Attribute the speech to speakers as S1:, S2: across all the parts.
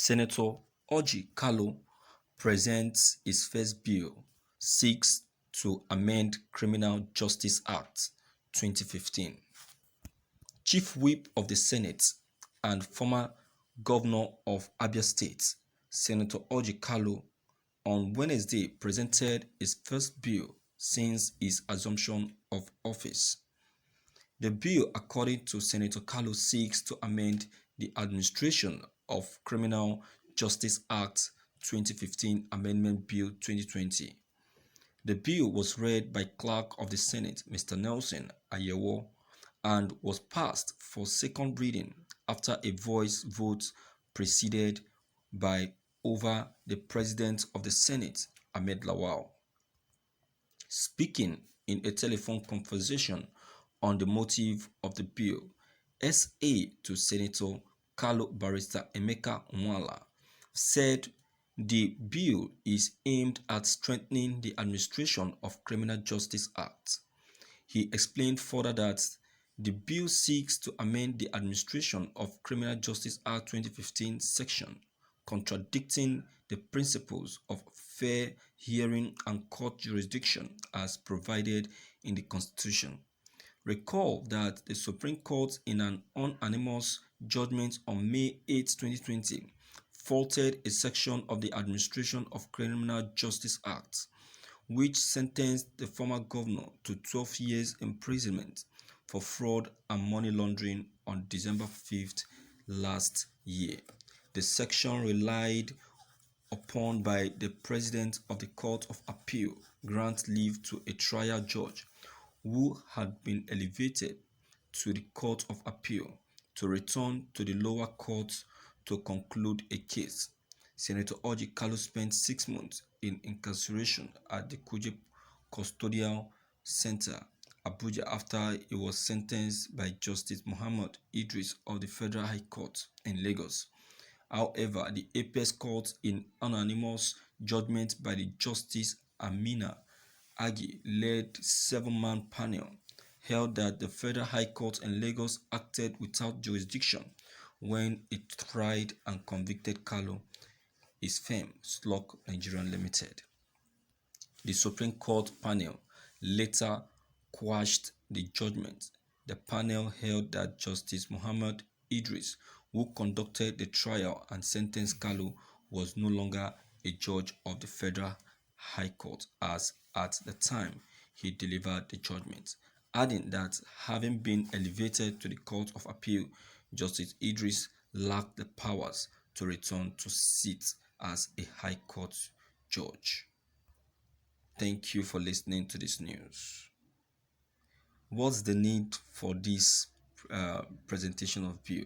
S1: Senator Kalu presents his first bill, seeks to amend Criminal Justice Act 2015. Chief Whip of the Senate and former Governor of Abia State, Senator Kalu, on Wednesday presented his first bill since his assumption of office. The bill, according to Senator Kalu, seeks to amend the Administration of Criminal Justice Act 2015 Amendment Bill 2020. The bill was read by Clerk of the Senate, Mr. Nelson Ayewo, and was passed for second reading after a voice vote preceded by over the President of the Senate, Ahmed Lawal. Speaking in a telephone conversation on the motive of the bill, SA to Senator Kalu Barrister Emeka Nwala said the bill is aimed at strengthening the administration of Criminal Justice Act. He explained further that the bill seeks to amend the Administration of Criminal Justice Act 2015 section, contradicting the principles of fair hearing and court jurisdiction as provided in the Constitution. Recall that the Supreme Court, in an unanimous judgment on May 8, 2020, faulted a section of the Administration of Criminal Justice Act, which sentenced the former governor to 12 years imprisonment for fraud and money laundering on December 5th last year. The section relied upon by the President of the Court of Appeal grant leave to a trial judge who had been elevated to the Court of Appeal to return to the lower court to conclude a case. Senator Kalu spent 6 months in incarceration at the Kuje Custodial Center, Abuja, after he was sentenced by Justice Muhammad Idris of the Federal High Court in Lagos. However, the Apex Court, in unanimous judgment by the Justice Amina Agi-led 7-man panel, held that the Federal High Court in Lagos acted without jurisdiction when it tried and convicted Kalu, his firm, Slug Nigeria Limited. The Supreme Court panel later quashed the judgment. The panel held that Justice Muhammad Idris, who conducted the trial and sentenced Kalu, was no longer a judge of the Federal High Court as at the time he delivered the judgment, adding that having been elevated to the Court of Appeal, Justice Idris lacked the powers to return to sit as a High Court judge. Thank you for listening to this news. What's the need for this presentation of bill?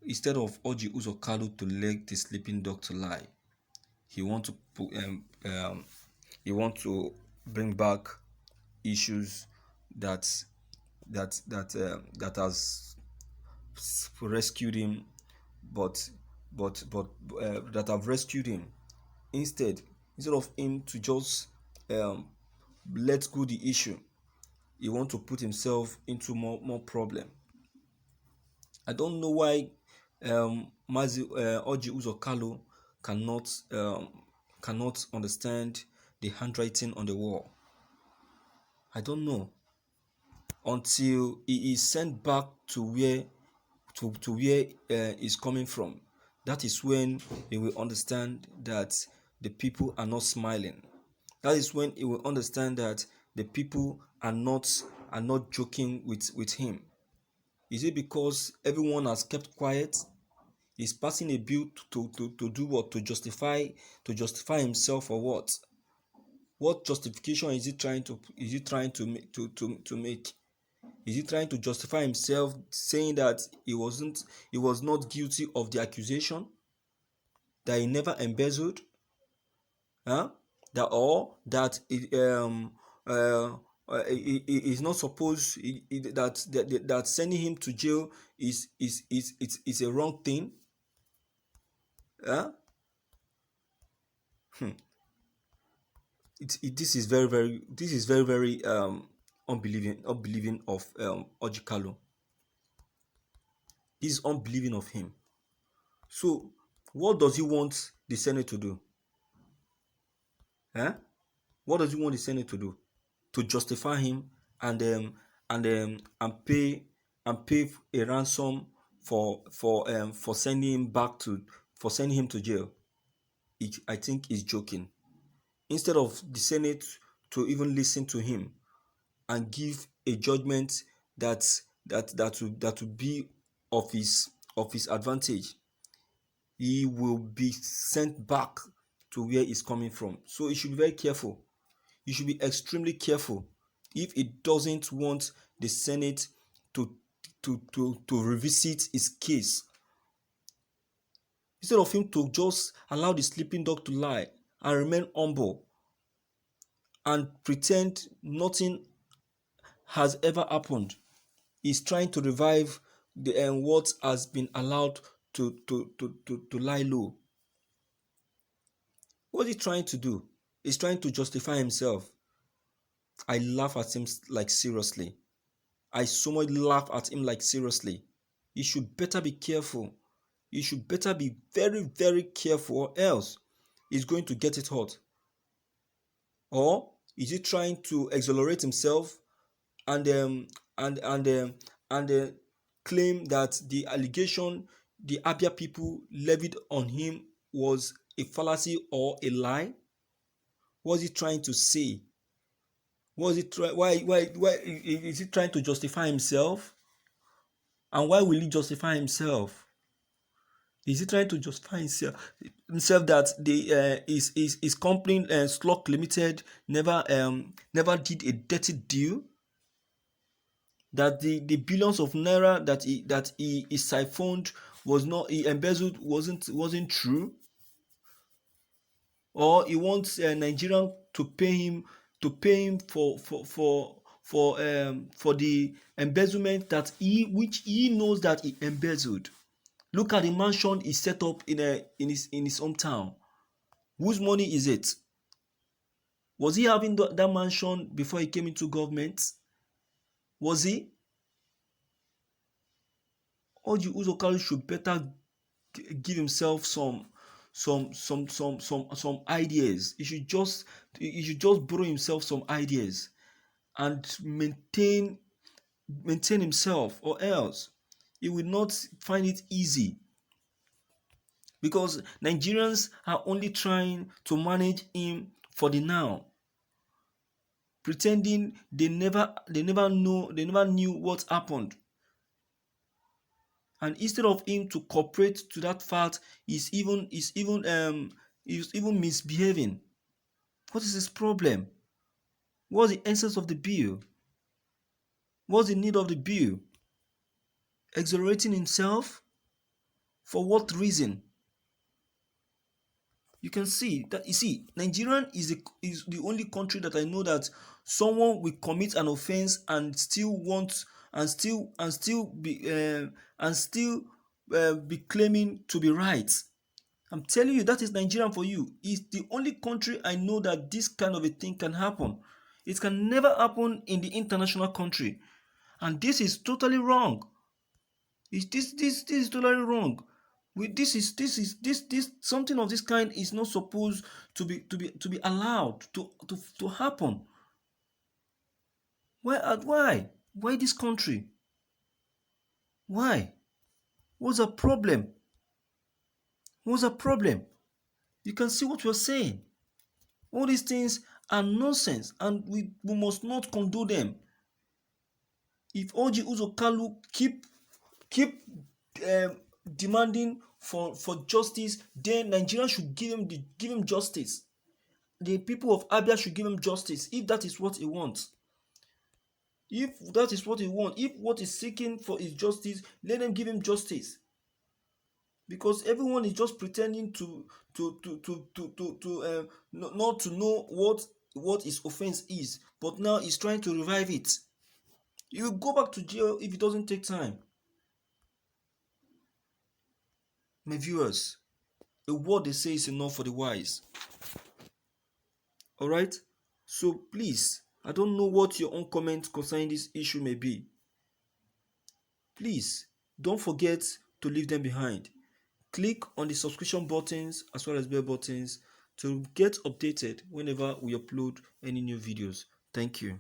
S1: Instead of Orji Uzor Kalu to leg the sleeping dog to lie, he want to bring back issues that has rescued him, but that have rescued him. Instead of him to just let go the issue, he want to put himself into more problem. I don't know why Orji Uzor Kalu cannot understand the handwriting on the wall. I don't know until he is sent back to where he's coming from. That is when he will understand that the people are not smiling. That is when he will understand that the people are not joking with him. Is it because everyone has kept quiet? He's passing a bill to do what? To justify himself, or what? What justification is he trying to make? Is he trying to justify himself, saying that he was not guilty of the accusation, that he never embezzled, that is not supposed, that sending him to jail is a wrong thing? This is very unbelieving of Orji Kalu. This is unbelieving of him. So, what does he want the Senate to do? Eh? What does he want the Senate to do? To justify him and pay a ransom for sending him for sending him to jail. I think he's joking. Instead of the Senate to even listen to him and give a judgment that that will be of his advantage, he will be sent back to where he's coming from. So he should be very careful. You should be extremely careful if he doesn't want the Senate to to revisit his case. Instead of him to just allow the sleeping dog to lie and remain humble and pretend nothing has ever happened, he's trying to revive the what has been allowed to lie low. What is he trying to do? He's trying to justify himself. I laugh at him like seriously. I so much laugh at him like seriously. You should better be careful. You should better be very, very careful, or else he's going to get it hot. Or is he trying to exonerate himself and and um, and claim that the allegation the Abia people levied on him was a fallacy or a lie? What is he trying to say? Was it why is he trying to justify himself? And why will he justify himself? Is he trying to justify himself that the his company Slot Limited never did a dirty deal? That the billions of naira that he siphoned was not he embezzled wasn't true? Or he wants Nigerian to pay him for the embezzlement that he which he knows that he embezzled. Look at the mansion he set up in his hometown. Whose money is it? Was he having that mansion before he came into government? Was he? Oji Uzokari should better give himself some ideas. He should just borrow himself some ideas and maintain himself, or else he will not find it easy, because Nigerians are only trying to manage him for the now, pretending they never knew what happened. And instead of him to cooperate to that fact, he's even misbehaving. What is his problem? What's the essence of the bill? What's the need of the bill? Exonerating himself? For what reason? You can see that Nigerian is the only country that I know that someone will commit an offense and still want and still be claiming to be right. I'm telling you, that is Nigerian for you. It's the only country I know that this kind of a thing can happen. It can never happen in the international country, and this is totally wrong. This is totally wrong. This something of this kind is not supposed to be allowed to happen. Why this country? Why? What's the problem? What's the problem? You can see what we're saying. All these things are nonsense, and we must not condone them. If Oji Uzo Kalu keep demanding for justice, then Nigeria should give him justice. The people of Abia should give him justice if that is what he wants. If that is what he wants, if what he's seeking for is justice, let them give him justice. Because everyone is just pretending not to know what his offense is, but now he's trying to revive it. He will go back to jail if it doesn't take time. My viewers, a word they say is enough for the wise. Alright? So please, I don't know what your own comment concerning this issue may be. Please, don't forget to leave them behind. Click on the subscription buttons as well as bell buttons to get updated whenever we upload any new videos. Thank you.